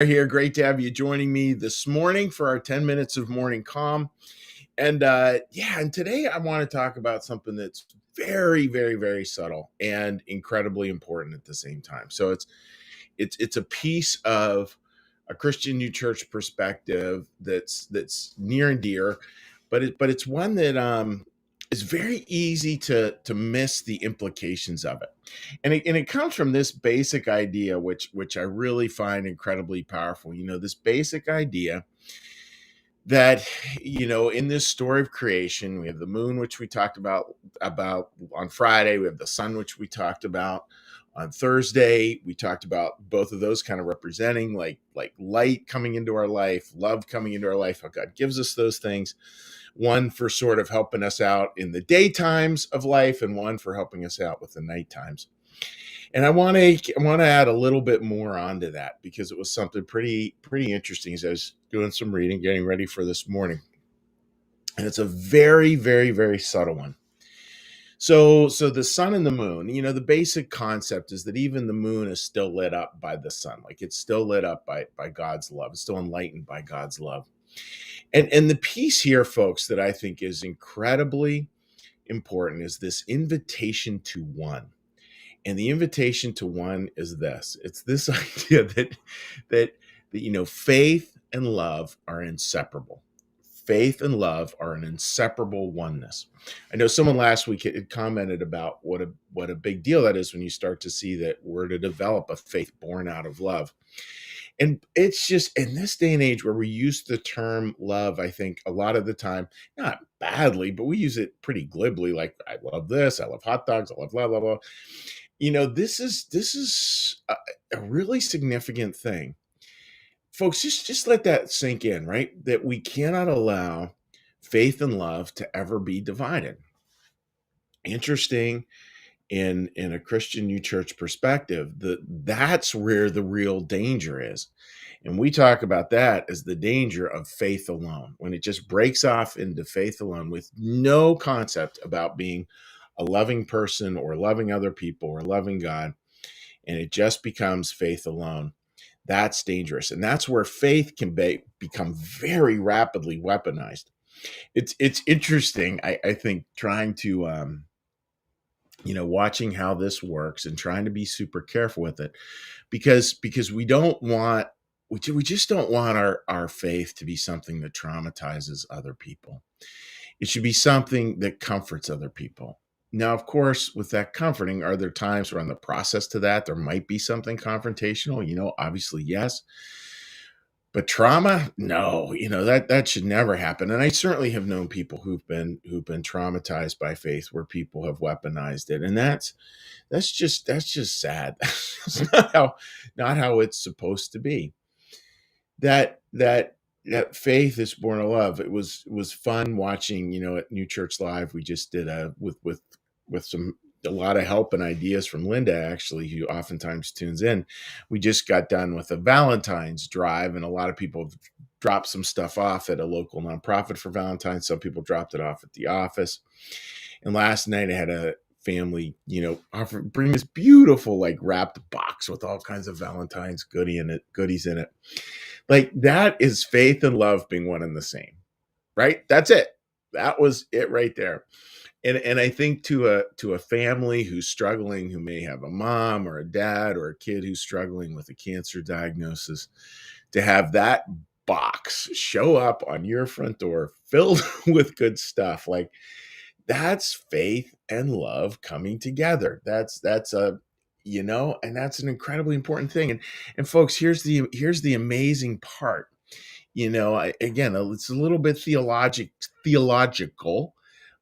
Here. Great to have you joining me this morning for our 10 minutes of morning calm. And today I want to talk about something that's very, very, very subtle and incredibly important at the same time. So it's a piece of a Christian New Church perspective that's near and dear, but it's one that is very easy to miss the implications of it. And it comes from this basic idea, which I really find incredibly powerful. This basic idea that in this story of creation, we have the moon, which we talked about on Friday. We have the sun, which we talked about on Thursday. We talked about both of those kind of representing like light coming into our life, love coming into our life, how God gives us those things. One for sort of helping us out in the daytimes of life, and one for helping us out with the night times. And I want to add a little bit more onto that because it was something pretty interesting as I was doing some reading, getting ready for this morning. And it's a very, very, very subtle one. So the sun and the moon, the basic concept is that even the moon is still lit up by the sun. Like it's still lit up by God's love. It's still enlightened by God's love. And the piece here, folks, that I think is incredibly important is this invitation to one. And the invitation to one is this. It's this idea that faith and love are inseparable. Faith and love are an inseparable oneness. I know someone last week had commented about what a big deal that is when you start to see that we're to develop a faith born out of love. And it's just in this day and age where we use the term love, I think a lot of the time, not badly, but we use it pretty glibly, like I love this, I love hot dogs, I love blah blah blah. This is a really significant thing. Folks, just let that sink in, right? That we cannot allow faith and love to ever be divided. Interesting in a Christian New Church perspective, that's where the real danger is. And we talk about that as the danger of faith alone, when it just breaks off into faith alone with no concept about being a loving person or loving other people or loving God, and it just becomes faith alone. That's dangerous. And that's where faith can become very rapidly weaponized. It's interesting, I think, trying to watching how this works and trying to be super careful with it because we just don't want our faith to be something that traumatizes other people. It should be something that comforts other people. Now, of course, with that comforting, are there times where on the process to that there might be something confrontational? Obviously yes. But trauma, no, that should never happen. And I certainly have known people who've been traumatized by faith, where people have weaponized it, and that's just sad. That's not how it's supposed to be. That faith is born of love. It was fun watching. At New Church Live, we just did with a lot of help and ideas from Linda, actually, who oftentimes tunes in. We just got done with a Valentine's drive, and a lot of people have dropped some stuff off at a local nonprofit for Valentine's. Some people dropped it off at the office. And last night I had a family, bring this beautiful, like, wrapped box with all kinds of Valentine's goodies in it. Like, that is faith and love being one and the same, right? That's it. That was it right there. And I think to a family who's struggling, who may have a mom or a dad or a kid who's struggling with a cancer diagnosis, to have that box show up on your front door filled with good stuff, like, that's faith and love coming together. And that's an incredibly important thing. And folks, here's the amazing part. Again, it's a little bit theological,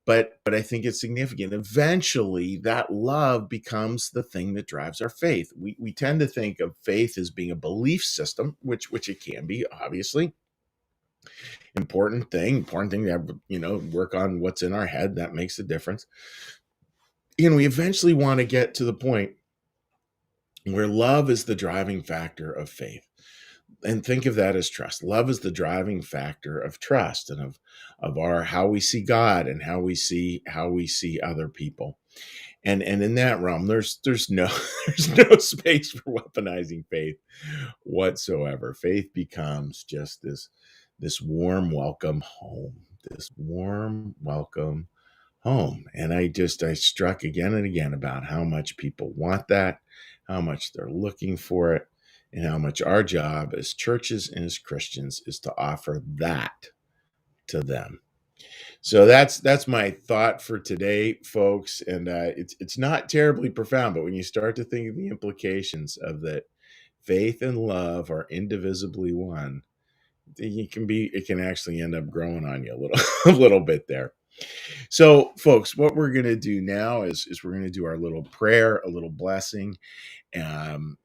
but I think it's significant. Eventually, that love becomes the thing that drives our faith. We tend to think of faith as being a belief system, which it can be, obviously. Important thing to have, work on what's in our head. That makes a difference. We eventually want to get to the point where love is the driving factor of faith. And think of that as trust. Love is the driving factor of trust and of our how we see God and how we see other people. And in that realm, there's no there's no space for weaponizing faith whatsoever. Faith becomes just this warm welcome home, this warm welcome home. And I struck again and again about how much people want that, how much they're looking for it, and how much our job as churches and as Christians is to offer that to them. So that's my thought for today, folks. And it's not terribly profound, but when you start to think of the implications of that, faith and love are indivisibly one. It can actually end up growing on you a little a little bit there. So, folks, what we're going to do now is we're going to do our little prayer, a little blessing, um,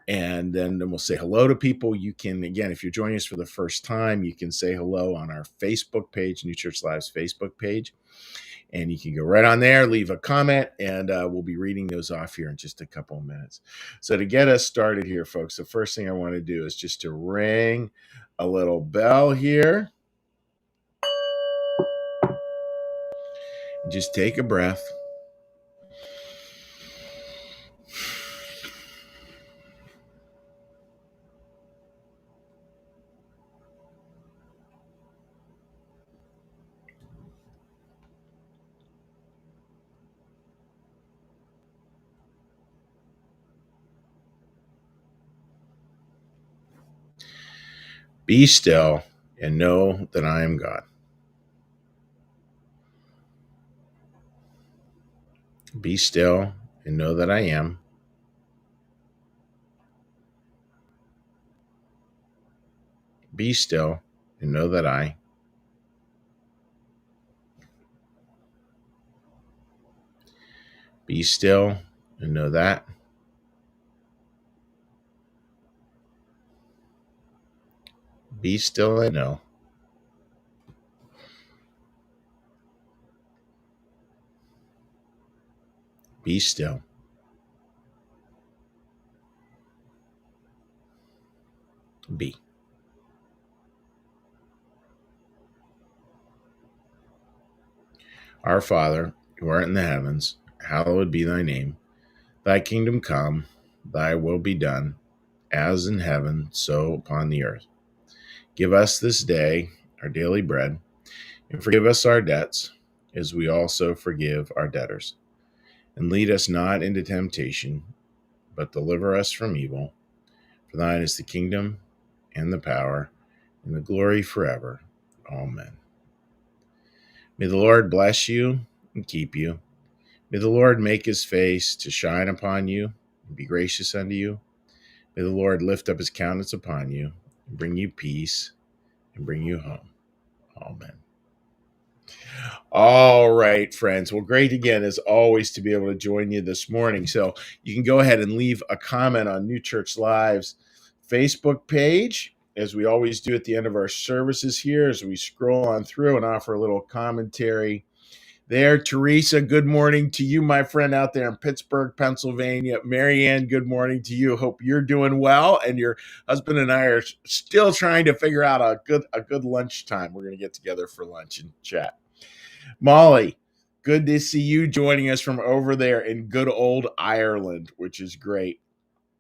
and then we'll say hello to people. You can, again, if you're joining us for the first time, you can say hello on our Facebook page, New Church Live's Facebook page. And you can go right on there, leave a comment, and we'll be reading those off here in just a couple of minutes. So to get us started here, folks, the first thing I want to do is just to ring a little bell here. Just take a breath. Be still and know that I am God. Be still and know that I am. Be still and know that I. Be still and know that. Be still and know. Be still. Be. Our Father, who art in the heavens, hallowed be thy name. Thy kingdom come, thy will be done, as in heaven, so upon the earth. Give us this day our daily bread, and forgive us our debts, as we also forgive our debtors. And lead us not into temptation, but deliver us from evil. For thine is the kingdom, and the power, and the glory forever. Amen. May the Lord bless you and keep you. May the Lord make his face to shine upon you and be gracious unto you. May the Lord lift up his countenance upon you and bring you peace and bring you home. Amen. All right, friends. Well, great again, as always, to be able to join you this morning. So you can go ahead and leave a comment on New Church Live's Facebook page, as we always do at the end of our services here, as we scroll on through and offer a little commentary there. Teresa, good morning to you, my friend out there in Pittsburgh, Pennsylvania. Marianne, good morning to you. Hope you're doing well, and your husband and I are still trying to figure out a good lunchtime. We're going to get together for lunch and chat. Molly, good to see you joining us from over there in good old Ireland, which is great.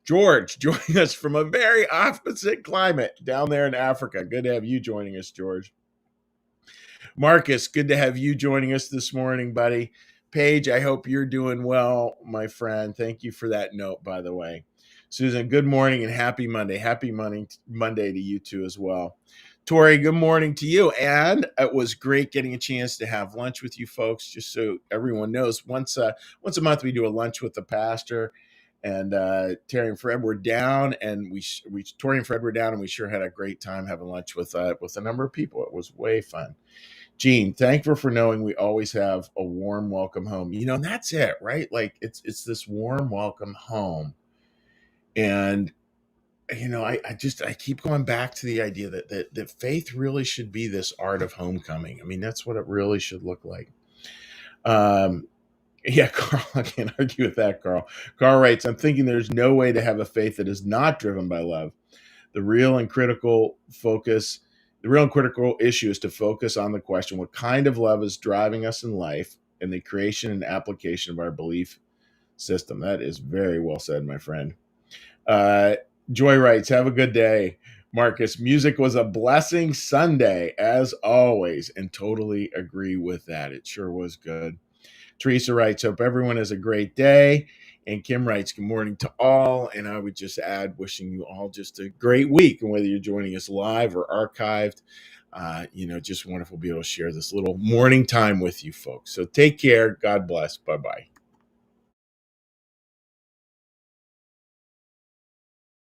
George, joining us from a very opposite climate down there in Africa. Good to have you joining us, George. Marcus, good to have you joining us this morning, buddy. Paige, I hope you're doing well, my friend. Thank you for that note, by the way. Susan, good morning and happy Monday. Happy Monday to you too as well. Tori, good morning to you. And it was great getting a chance to have lunch with you folks. Just so everyone knows, once a month we do a lunch with the pastor. And Terry and Fred were down, and Tori and Fred were down, and we sure had a great time having lunch with a number of people. It was way fun. Gene, thankful for knowing we always have a warm welcome home. And that's it, right? Like it's this warm welcome home. And I keep going back to the idea that faith really should be this art of homecoming. I mean, that's what it really should look like. Yeah, Carl, I can't argue with that, Carl. Carl writes, I'm thinking there's no way to have a faith that is not driven by love. The real and critical issue is to focus on the question, what kind of love is driving us in life, and the creation and application of our belief system. That is very well said, my friend. Uh, Joy writes, have a good day. Marcus, music was a blessing Sunday, as always, and totally agree with that. It sure was good. Teresa writes, hope everyone has a great day. And Kim writes, good morning to all. And I would just add, wishing you all just a great week. And whether you're joining us live or archived, just wonderful to be able to share this little morning time with you folks. So take care. God bless. Bye-bye.